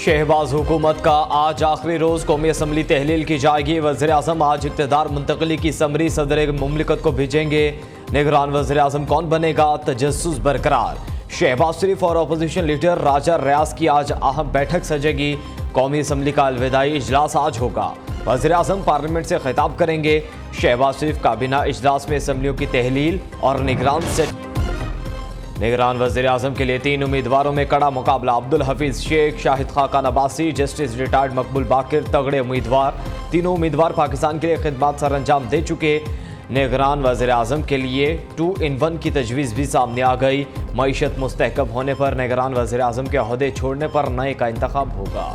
शहबाज हुकूमत का आज आखिरी रोज कौमी असम्बली तहलील की जाएगी। वज़ीर आज़म आज इक़्तिदार मुंतकली की समरी सदर मुमलिकत को भेजेंगे। निगरान वज़ीर आज़म कौन बनेगा, तजस्सुस बरकरार। शहबाज शरीफ और अपोजिशन लीडर राजा रियाज की आज अहम बैठक सजेगी। कौमी असम्बली का अलविदाई इजलास आज होगा। वज़ीर आज़म पार्लियामेंट से खिताब करेंगे। शहबाज शरीफ काबीना इजलास में असम्बलियों की तहलील और निगरान वज़ीर आज़म के लिए 3 उम्मीदवारों में कड़ा मुकाबला। अब्दुल हफीज़ शेख, शाहिद खाकान अब्बासी, जस्टिस रिटायर्ड मकबूल बाकिर तगड़े उम्मीदवार। तीनों उम्मीदवार पाकिस्तान के लिए खिदमत सर अंजाम दे चुके। निगरान वज़ीर आज़म के लिए 2 in 1 की तजवीज़ भी सामने आ गई। मईशत मुस्तहकम होने पर निगरान वज़ीर आज़म के ओहदे छोड़ने पर नए का इंतखाब होगा।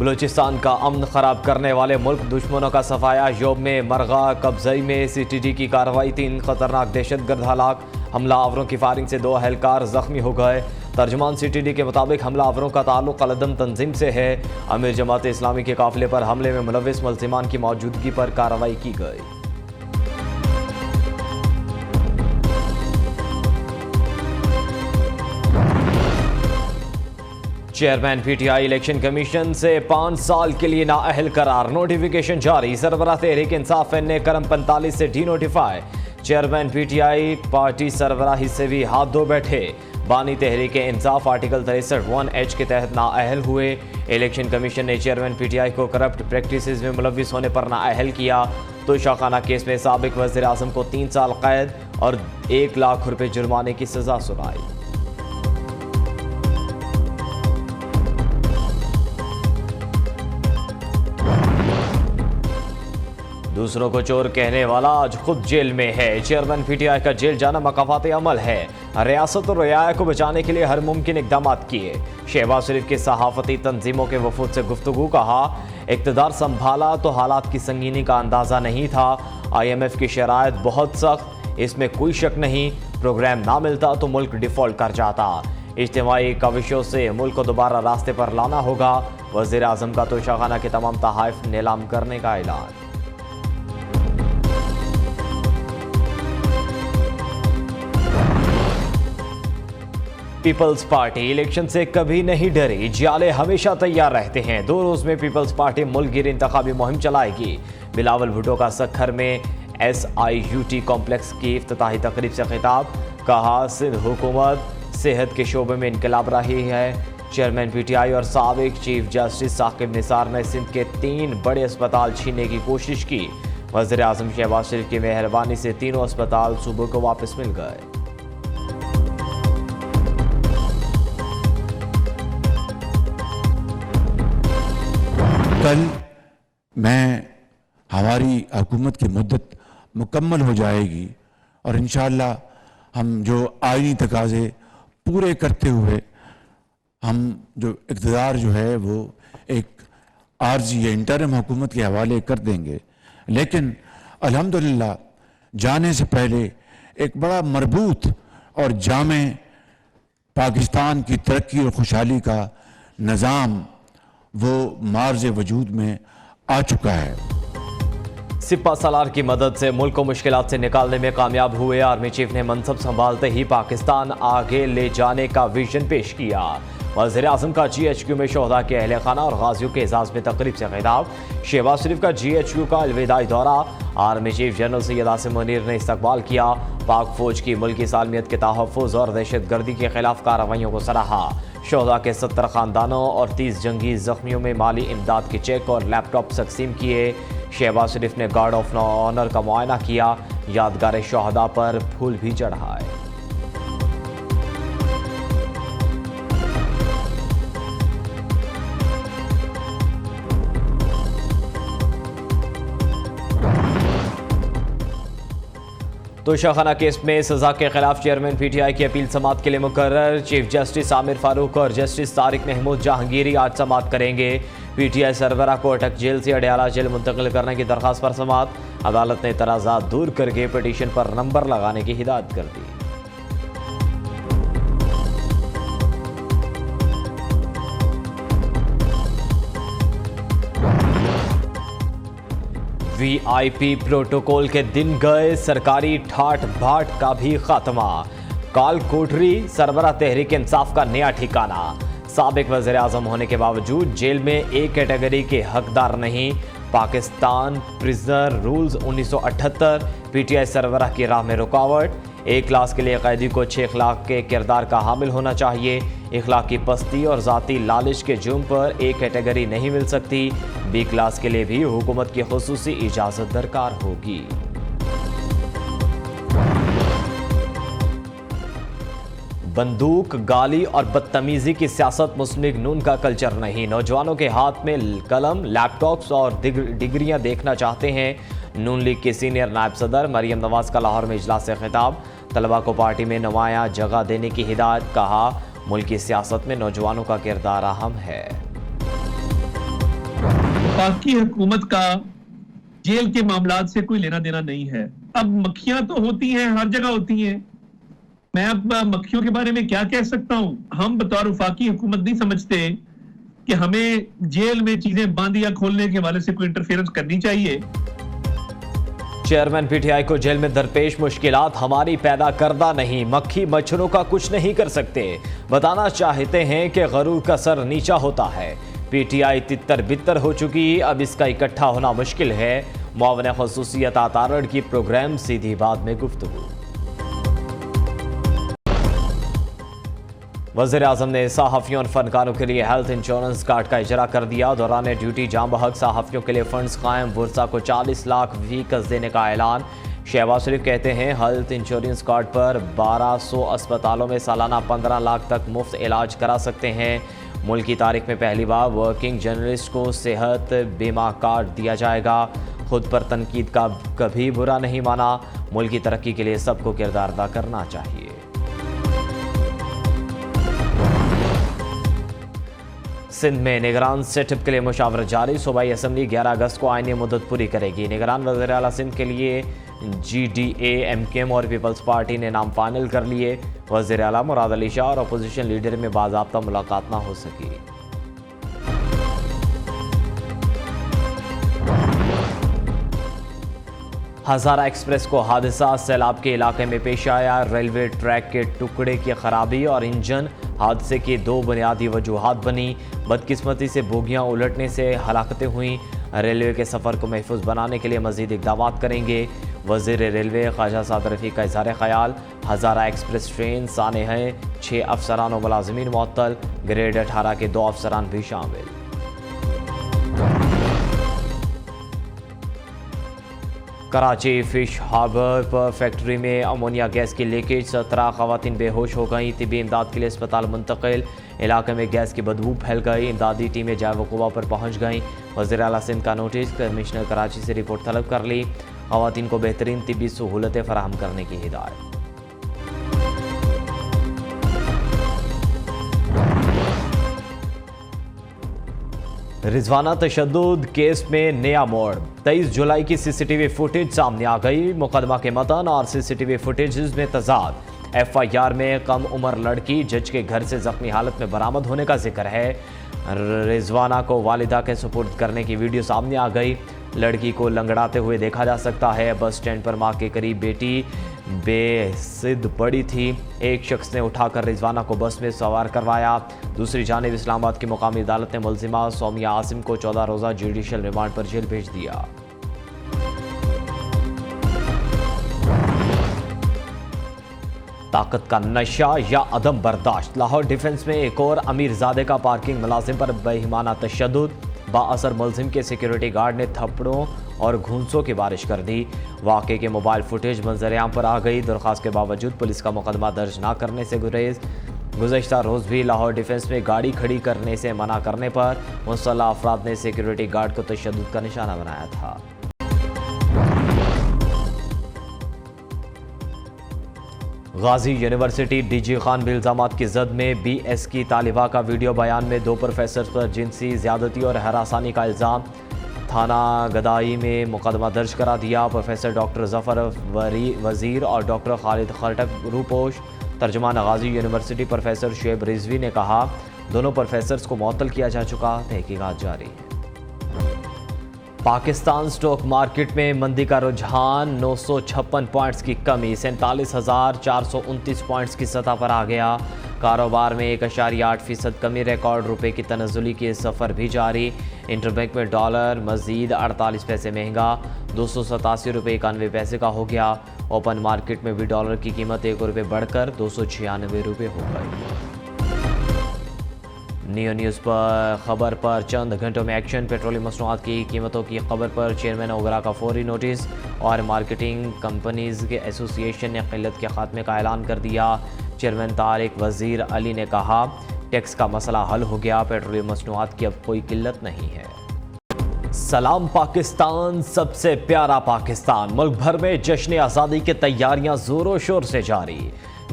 बलूचिस्तान का अमन खराब करने वाले मुल्क दुश्मनों का सफाया। योब में मरगा कब्ज़ई में CTD की कार्रवाई। 3 खतरनाक दहशतगर्द हलाक। हमलावरों की फायरिंग से 2 एहलकार जख्मी हो गए। तर्जुमान CTD के मुताबिक हमलावरों का ताल्लुक अलदम तंजीम से है। अमीर जमात इस्लामी के काफिले पर हमले में मुलविस मुल्ज़िमान की मौजूदगी पर कार्रवाई की गई। चेयरमैन PTI इलेक्शन कमीशन से 5 साल के लिए नाअहल करार। नोटिफिकेशन जारी। सरबराह तहरीक इंसाफ एन करम 45 से denotify. Chairman PTI party सरबराही से भी हाथ धो बैठे। बानी तहरीक इंसाफ आर्टिकल 63(1)H के तहत नाअहल हुए। इलेक्शन कमीशन ने चेयरमैन PTI को करप्ट प्रैक्टिसेस में मुलविस होने पर नाअहल किया। तो शाखाना केस में साबिक वज़ीर आज़म को 3 साल कैद और 1 लाख रुपए जुर्माने की सजा सुनाई। दूसरों को चोर कहने वाला आज खुद जेल में है। चेयरमैन PTI का जेल जाना मकाफात अमल है। रियासत और रियाया को बचाने के लिए हर मुमकिन इकदाम किए। शहबाज शरीफ के सहाफती तंजीमों के वफूद से गुफ्तगू। कहा इक़्तिदार संभाला तो हालात की संगीनी का अंदाज़ा नहीं था। IMF की शराइत बहुत सख्त, इसमें कोई शक नहीं। प्रोग्राम ना मिलता तो मुल्क डिफ़ॉल्ट कर जाता। इज्तिमाई काविशों से मुल्क को दोबारा रास्ते पर लाना होगा। वज़ीर आज़म का तो शाखाना के तमाम तहाइफ नीलाम करने का ऐलान। पीपल्स पार्टी इलेक्शन से कभी नहीं डरी। जियाले हमेशा तैयार रहते हैं। 2 रोज में पीपल्स पार्टी मुल्क गिर इंतखाबी मुहिम चलाएगी। बिलावल भुट्टो का सखर में SIUT कॉम्प्लेक्स की इफ्तिताही तकरीब से खिताब। कहा सिंध हुकूमत सेहत के शोबे में इनकलाब रही है। चेयरमैन PTI और साबिक चीफ जस्टिस साकिब निसार ने सिंध के 3 बड़े अस्पताल छीनने की कोशिश की। वज़ीर आज़म शहबाज शरीफ की मेहरबानी से तीनों अस्पताल सूबे को वापस मिल गए। कल हमारी हुकूमत की मुद्दत मुकम्मल हो जाएगी और इंशाअल्लाह हम जो आईनी तकाज़े पूरे करते हुए हम जो इक़्तिदार जो है वो एक आर्जी या इंटरिम हुकूमत के हवाले कर देंगे। लेकिन अल्हम्दुलिल्लाह जाने से पहले एक बड़ा मरबूत और जामे पाकिस्तान की तरक्की और खुशहाली का निज़ाम वो मार्ज़ वजूद में आ चुका है। सिपा सालार की मदद से मुल्क को मुश्किलात से निकालने में कामयाब हुए। आर्मी चीफ ने मनसब संभालते ही पाकिस्तान आगे ले जाने का विजन पेश किया। वज़ीर आज़म का GHQ में शोहदा के अहले खाना और गाजियों के एजाज़ में तकरीब से खिताब। शहबाज शरीफ का GHQ का अलविदाई दौरा। Army chief general Syed Asim Munir ने इस्तकबाल किया। पाक फौज की मुल्की सालमियत के तहफ़्फ़ुज़ और दहशत गर्दी के खिलाफ कार्रवाइयों को सराहा। शोहदा के 70 ख़ानदानों और 30 जंगी ज़ख्मियों में माली इमदाद के चेक और लैपटॉप तकसीम किए। शहबाज शरीफ ने गार्ड ऑफ ऑनर का मुआयना किया। यादगार शोहदा पर फूल भी चढ़ाए। तो शाखाना केस में सजा के खिलाफ चेयरमैन PTI की अपील समात के लिए मुकर्रर। चीफ जस्टिस आमिर फारूक और जस्टिस तारिक महमूद जहांगीरी आज समात करेंगे। PTI सरबराह को अटक जेल से अडयाला जेल मुंतकिल करने की दरख्वास्त पर समात। अदालत ने तराजात दूर करके पिटीशन पर नंबर लगाने की हिदायत कर दी। वीआईपी प्रोटोकॉल के दिन गए, सरकारी ठाट बाट का भी खात्मा। काल कोठरी सरबरा तहरीक इंसाफ का नया ठिकाना। साबिक वज़ीर आज़म होने के बावजूद जेल में ए कैटेगरी के हकदार नहीं। पाकिस्तान प्रिजनर रूल्स 1978 पीटीआई सरबरा की राह में रुकावट। ए क्लास के लिए कैदी को 6 अखलाक के किरदार का हामिल होना चाहिए। इखलाकी पस्ती और ज़ाती लालिश के जुर्म पर ए कैटेगरी नहीं मिल सकती। बी क्लास के लिए भी हुकूमत की खुसूसी इजाज़त दरकार होगी। बंदूक, गाली और बदतमीजी की सियासत मुस्लिम लीग नून का कल्चर नहीं। नौजवानों के हाथ में कलम, लैपटॉप्स और डिग्रियां देखना चाहते हैं। नून लीग के सीनियर नायब सदर मरियम नवाज का लाहौर में इजलास से खिताब। तलबा को पार्टी में नुमाया जगह देने की हिदायत। कहा, मुल्क की सियासत में नौजवानों का किरदार अहम है। पाकि हुकूमत का जेल के मामलात से कोई लेना देना नहीं है। अब मक्खियां तो होती हैं, हर जगह होती हैं। मैं अब मक्खियों के बारे में क्या कह सकता हूं। हम बतौर वफाकी हुकूमत नहीं समझते कि हमें जेल में चीजें बंद या खोलने के हवाले से कोई इंटरफेरेंस करनी चाहिए। चेयरमैन पीटीआई को जेल में दरपेश मुश्किलात हमारी पैदा करदा नहीं। मक्खी मच्छरों का कुछ नहीं कर सकते। बताना चाहते हैं कि गरूर का सर नीचा होता है। पीटीआई तितर बितर हो चुकी, अब इसका इकट्ठा होना मुश्किल है। मुआवने खुसूसियत आतारड़ की प्रोग्राम सीधी बात में गुफ्तगू। वज़ीर आज़म ने सहाफ़ियों और फनकारों के लिए हेल्थ इंश्योरेंस कार्ड का इजरा कर दिया। दौरान ड्यूटी जाम बहक सहाफ़ियों के लिए फंड्स कायम। बुरसा को 40 लाख फीकस देने का ऐलान। शहबाज शरीफ कहते हैं, हेल्थ इंश्योरेंस कार्ड पर 1200 अस्पतालों में सालाना 15 लाख तक मुफ्त इलाज करा सकते हैं। मुल्क की तारीख में पहली बार वर्किंग जर्नलिस्ट को सेहत बीमा कार्ड दिया जाएगा। खुद पर तनकीद का कभी बुरा नहीं माना। मुल्क की तरक्की के लिए सबको किरदार अदा करना चाहिए। सिंध में निगरान सेटअप के लिए मुशावरत जारी। सूबाई असम्बली 11 अगस्त को आईनी मुद्दत पूरी करेगी। निगरान वज़ीर आला सिंध के लिए GDA, MKM और पीपल्स पार्टी ने नाम फाइनल कर लिए। वज़ीर आला मुराद अली शाह और अपोजिशन लीडर में बाज़ाब्ता मुलाकात ना हो सकी। हज़ारा एक्सप्रेस को हादसा सैलाब के इलाके में पेश आया। रेलवे ट्रैक के टुकड़े की खराबी और इंजन हादसे की 2 बुनियादी वजूहात बनी। बदकिस्मती से बोगियां उलटने से हलाकतें हुई। रेलवे के सफ़र को महफूज बनाने के लिए मज़ीद इक़दाम करेंगे। वज़ीर रेलवे ख्वाजा साद रफ़ी का इज़हार ख़याल। हज़ारा एक्सप्रेस ट्रेन साने हैं। 6 अफसरान और मुलाज़मीन मुअत्तल। ग्रेड 18 के 2 अफसरान भी शामिल। कराची फिश हार्बर पर फैक्ट्री में अमोनिया गैस की लीकेज। 17 ख़वातीन बेहोश हो गई। तिब्बी इमदाद के लिए अस्पताल मुंतकिल। इलाके में गैस की बदबू फैल गई। इमदादी टीमें जाए वक़ुआ पर पहुँच गईं। वज़ीर आला सिंध का नोटिस। कमिश्नर कराची से रिपोर्ट तलब कर ली। ख़वातीन को बेहतरीन तिब्बी सहूलतें फराहम करने की हिदायत। रिजवाना तशद्दुद केस में नया मोड़। 23 जुलाई की CCTV फुटेज सामने आ गई। मुकदमा के मतन और CCTV फुटेज में तजाद। FIR में कम उम्र लड़की जज के घर से जख्मी हालत में बरामद होने का जिक्र है। रिजवाना को वालिदा के सुपुर्द करने की वीडियो सामने आ गई। लड़की को लंगड़ाते हुए देखा जा सकता है। बस स्टैंड पर मां के करीब बेटी बेसिद पड़ी थी। एक शख्स ने उठाकर रिजवाना को बस में सवार करवाया। दूसरी जानिब इस्लामाबाद की मुकामी अदालत ने मुलजिमा सौमिया आसिम को 14 रोज़ा जुडिशल रिमांड पर जेल भेज दिया। ताकत का नशा या अदम बर्दाश्त। लाहौर डिफेंस में एक और अमीरजादे का पार्किंग मुलाजिम पर बेईमाना तशद्दुद। बाअसर मुलजिम के सिक्योरिटी गार्ड ने थप्पड़ों और घूंसों की बारिश कर दी। वाक़े के मोबाइल फुटेज मंजर-ए-आम पर आ गई। दरख्वास्त के बावजूद पुलिस का मुकदमा दर्ज न करने से गुरेज। गुज़श्ता रोज़ भी लाहौर डिफेंस में गाड़ी खड़ी करने से मना करने पर मुसल्लह अफराद ने सिक्योरिटी गार्ड को तशद्दुद का निशाना बनाया था। गाजी यूनिवर्सिटी डीजी खान भी इल्जामात की जद में। BS की तालिबा का वीडियो बयान में 2 प्रोफेसर पर जिनसी ज्यादती और हरासानी का इल्ज़ाम। थाना गदाई में मुकदमा दर्ज करा दिया। प्रोफेसर डॉक्टर जफर वजीर और डॉक्टर खालिद खटक रूपोश। तर्जुमान गाजी यूनिवर्सिटी प्रोफेसर शुएब रिजवी ने कहा, दोनों प्रोफेसर्स को मुअत्तल किया जा चुका। तहकीकात जारी है। पाकिस्तान स्टॉक मार्केट में मंदी का रुझान 956 पॉइंट्स की कमी 47,429 पॉइंट्स की सतह पर आ गया। कारोबार में 1.8% कमी, रिकॉर्ड रुपए की तनज़ुली की सफ़र भी जारी। इंटरबैंक में डॉलर मज़ीद 48 पैसे महंगा 287 रुपये 91 पैसे का हो गया। ओपन मार्केट में भी डॉलर की कीमत 1 रुपये बढ़कर 296 रुपये हो गई। नियो न्यूज़ पर खबर पर चंद घंटों में एक्शन। पेट्रोलियम मसनूआत की कीमतों की खबर पर चेयरमैन ओगरा का फौरी नोटिस और मार्केटिंग कंपनीज के एसोसिएशन ने किल्लत के खात्मे का ऐलान कर दिया। चेयरमैन तारिक वजीर अली ने कहा, टैक्स का मसला हल हो गया, पेट्रोलियम मसनूआत की अब कोई किल्लत नहीं है। सलाम पाकिस्तान, सबसे प्यारा पाकिस्तान। मुल्क भर में जश्न आज़ादी की तैयारियां जोरों शोर से जारी।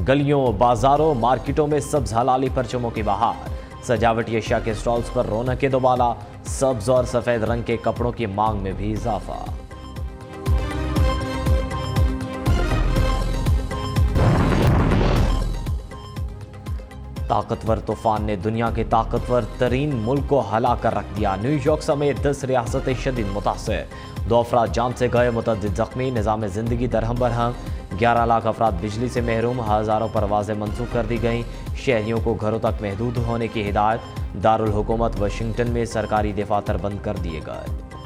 गलियों, बाजारों, मार्केटों में सब्ज हलाली परचमों की बहार। सजावटी अशिया के स्टॉल्स पर रौनकें दोबाला। सब्ज और सफेद रंग के कपड़ों की मांग में भी इजाफा। ताकतवर तूफान ने दुनिया के ताकतवर तरीन मुल्क को हला कर रख दिया। न्यूयॉर्क समेत 10 रियासतें शदीद मुतासर। 2 अफराद जान से गए, मुतअद्दिद जख्मी। निज़ाम ज़िंदगी दरहम बरहम। 11 लाख अफराद बिजली से महरूम। हज़ारों परवाजें मनसूख कर दी गईं। शहरियों को घरों तक महदूद होने की हिदायत। दारुल हुकूमत वाशिंगटन में सरकारी दफातर बंद कर दिए गए।